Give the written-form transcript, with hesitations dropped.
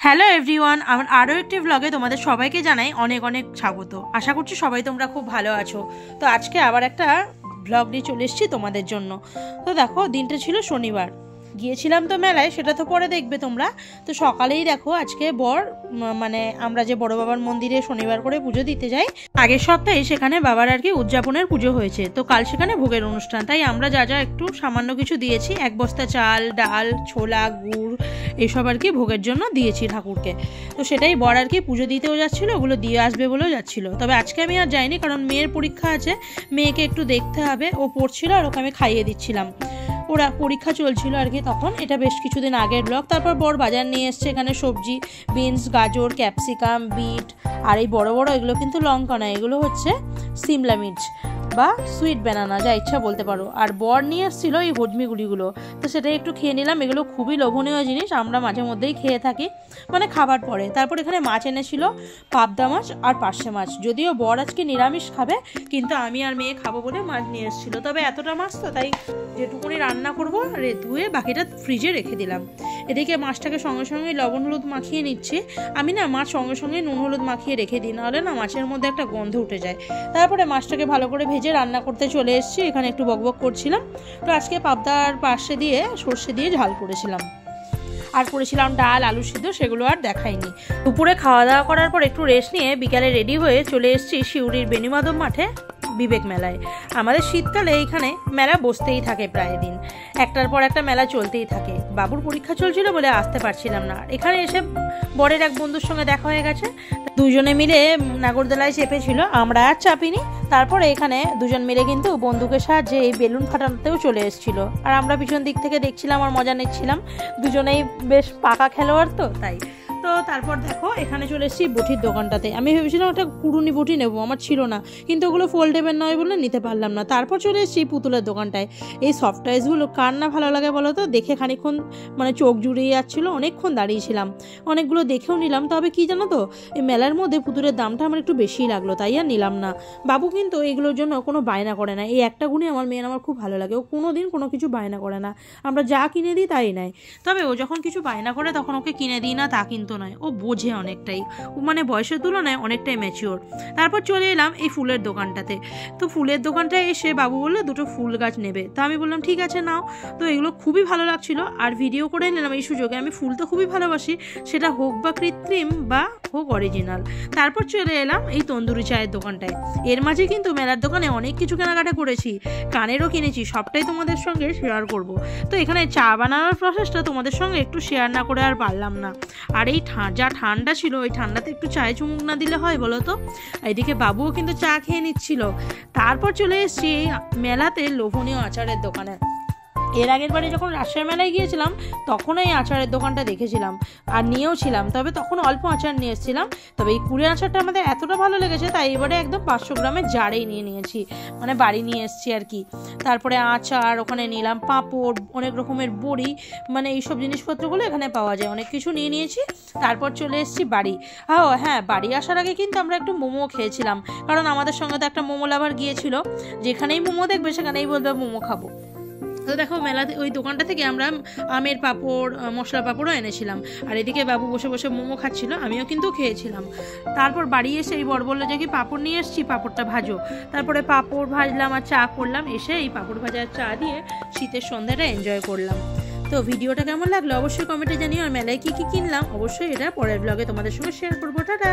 Hello everyone, আমার আরও একটি ব্লগে তোমাদের সবাইকে জানাই অনেক অনেক স্বাগত। আশা করছি সবাই তোমরা খুব ভালো আছো। তো আজকে আবার একটা ব্লগ নিয়ে চলে এসেছি তোমাদের জন্য। তো দেখো, দিনটা ছিল শনিবার, গিয়েছিলাম তো মেলায়, সেটা তো পরে দেখবে তোমরা। তো সকালেই দেখো আজকে আমরা যে বড় বাবার মন্দিরে শনিবার করে পুজো দিতে যাই, আগের সপ্তাহে সেখানে বাবার আর কি উদযাপনের পুজো হয়েছে। তো কাল সেখানে ভোগের অনুষ্ঠান, তাই আমরা যা যা একটু সামান্য কিছু দিয়েছি, 1 বস্তা চাল, ডাল, ছোলা, গুড় এসব আর কি ভোগের জন্য দিয়েছি ঠাকুরকে। তো সেটাই বর আর কি পুজো দিতেও যাচ্ছিল, ওগুলো দিয়ে আসবে বলেও যাচ্ছিল। তবে আজকে আমি আর যাইনি, কারণ মেয়ের পরীক্ষা আছে, মেয়েকে একটু দেখতে হবে, ও পড়ছিল আর ওকে আমি খাইয়ে দিচ্ছিলাম। ওরা পরীক্ষা চলছিল আর কি তখন, এটা বেশ কিছুদিন আগের ব্লগ। তারপর বর বাজার নিয়ে এসছে, এখানে সবজি, বিনস, গাজর, ক্যাপসিকাম, বিট, আর এই বড় বড় এগুলো কিন্তু লঙ্কা নয়, এগুলো হচ্ছে সিমলা মির্চ বা সুইট ব্যানানা, যা ইচ্ছা বলতে পারো। আর বর নিয়ে এসেছিলো এই হজমিগুড়িগুলো, তো সেটাই একটু খেয়ে নিলাম। এগুলো খুবই লোভনীয় জিনিস, আমরা মাঝে মধ্যেই খেয়ে থাকি, মানে খাবার পরে। তারপর এখানে মাছ এনেছিল, পাবদা মাছ আর পার্শে মাছ। যদিও বর আজকে নিরামিষ খাবে, কিন্তু আমি আর মেয়ে খাবো বলে মাছ নিয়ে এসেছিলো। তবে এতটা মাছ তো, তাই যেটুকুনি রান্না করবো ধুয়ে বাকিটা ফ্রিজে রেখে দিলাম। এদিকে মাছটাকে সঙ্গে সঙ্গে লবণ হলুদ মাখিয়ে নিচ্ছি। আমি না মাছ সঙ্গে সঙ্গে নুন হলুদ মাখিয়ে রেখে দিই, নাহলে না মাছের মধ্যে একটা গন্ধ উঠে যায়। তারপরে মাছটাকে ভালো করে ভেজে রান্না করতে চলে এসেছি। এখানে একটু বকবক করছিলাম। তো আজকে পাবদার পার্শে দিয়ে সর্ষে দিয়ে ঝাল করেছিলাম, আর করেছিলাম ডাল, আলু সিদ্ধ, সেগুলো আর দেখাইনি। দুপুরে খাওয়া দাওয়া করার পর একটু রেস্ট নিয়ে বিকালে রেডি হয়ে চলে এসেছি সিউড়ির বেণীমাধব মাঠে বিবেক মেলায়। আমাদের শীতকালে এইখানে মেলা বসতেই থাকে, প্রায় দিন একটার পর একটা মেলা চলতেই থাকে। বাবুর পরীক্ষা চলছিল বলে আসতে পারছিলাম না। এখানে এসে বরের এক বন্ধুর সঙ্গে দেখা হয়ে গেছে, দুজনে মিলে নাগরদোলায় চেপেছিল, আমরা আর চাপিনি। তারপরে এখানে দুজন মিলে কিন্তু বন্দুকের সাহায্যে এই বেলুন ফাটানোতেও চলে এসেছিল, আর আমরা পিছন দিক থেকে দেখছিলাম আর মজা নিচ্ছিলাম। দুজনেই বেশ পাকা খেলোয়াড় তো, তাই। তো তারপর দেখো এখানে চলে এসেছি বটির দোকানটাতে। আমি ভেবেছিলাম একটা কুড়ুনি বটি নেবো, আমার ছিল না, কিন্তু ওগুলো ফোল্ডেবল নয় বলে নিতে পারলাম না। তারপর চলে এসেছি পুতুলের দোকানটায়। এই সফট টয়েসগুলো কার না ভালো লাগে বলো তো, দেখে খানিকক্ষণ চোখ জুড়িয়ে যাচ্ছিলো, অনেকক্ষণ দাঁড়িয়েছিলাম, অনেকগুলো দেখেও নিলাম। তবে কি জানো তো, এই মেলার মধ্যে পুতুলের দামটা আমার একটু বেশিই লাগলো, তাই আর নিলাম না। বাবু কিন্তু এগুলোর জন্য কোনো বায়না করে না, এই একটা গুণে আমার মেয়ের আমার খুব ভালো লাগে, ও কোনো দিন কোনো কিছু বায়না করে না, আমরা যা কিনে দিই তাই নেয়। তবে ও যখন কিছু বায়না করে তখন ওকে কিনে দিই না, তা কিন্তু নয়, ও বোঝে অনেকটাই, ও বয়সের তুলনায় অনেকটাই ম্যাচিওর। তারপর চলে এলাম এই ফুলের দোকানটাতে। তো ফুলের দোকানটায় এসে বাবু বললো দুটো ফুল গাছ নেবে, তো আমি বললাম ঠিক আছে নাও। তো এগুলো খুবই ভালো লাগছিল, আর ভিডিও করে নিলাম এই সুযোগে। আমি ফুল তো খুবই ভালোবাসি, সেটা হোক বা কৃত্রিম বা হোক অরিজিনাল। তারপর চলে এলাম এই তন্দুরি চায়ের দোকানটায়। এর মাঝে কিন্তু মেলার দোকানে অনেক কিছু কেনাকাটা করেছি, কানেরও কিনেছি, সবটাই তোমাদের সঙ্গে শেয়ার করব। তো এখানে চা বানানোর প্রসেসটা তোমাদের সঙ্গে একটু শেয়ার না করে আর পারলাম না। আর এই যা ঠান্ডা ছিল, ওই ঠান্ডাতে একটু চায়ে চুমুক না দিলে হয় বলো তো। এদিকে বাবুও কিন্তু চা খেয়ে নিচ্ছিল। তারপর চলে এসেছি মেলাতে লোভনীয় আচারের দোকানে। এর আগের বারে যখন রাজশাহী মেলায় গিয়েছিলাম তখন এই আচারের দোকানটা দেখেছিলাম আর নিয়েও ছিলাম, তবে তখন অল্প আচার নিয়ে এসেছিলাম। তবে এই কুড়ের আচারটা আমাদের এতটা ভালো লেগেছে, তাই এবারে একদম 500 গ্রামের জারেই নিয়ে নিয়েছি, বাড়ি নিয়ে এসেছি আর কি। তারপরে আচার ওখানে নিলাম, পাঁপড়, অনেক রকমের বড়ি, এইসব জিনিসপত্রগুলো এখানে পাওয়া যায়, অনেক কিছু নিয়ে নিয়েছি। তারপর চলে এসেছি বাড়ি। হ্যাঁ, বাড়ি আসার আগে কিন্তু আমরা একটু মোমো খেয়েছিলাম, কারণ আমাদের সঙ্গে তো একটা মোমো লাভার গিয়েছিল, যেখানেই মোমো দেখবে সেখানেই বলবে মোমো খাবো। তো দেখো মেলাতে ওই দোকানটা থেকে আমরা আমের পাঁপড়, মশলা পাঁপড়ও এনেছিলাম, আর এদিকে বাবু বসে বসে মোমো খাচ্ছিল, আমিও কিন্তু খেয়েছিলাম। তারপর বাড়ি এসে এই বর বললো যে কি পাঁপড় নিয়ে এসেছি, পাঁপড়টা ভাজো। তারপরে পাঁপড় ভাজলাম আর চা করলাম, এসে এই পাঁপড় ভাজার চা দিয়ে শীতের সন্ধ্যাটা এনজয় করলাম। তো ভিডিওটা কেমন লাগলো অবশ্যই কমেন্টে জানিও, আর মেলায় কী কী কিনলাম অবশ্যই এটা পরের ব্লগে তোমাদের সঙ্গে শেয়ার করবো। টাটা।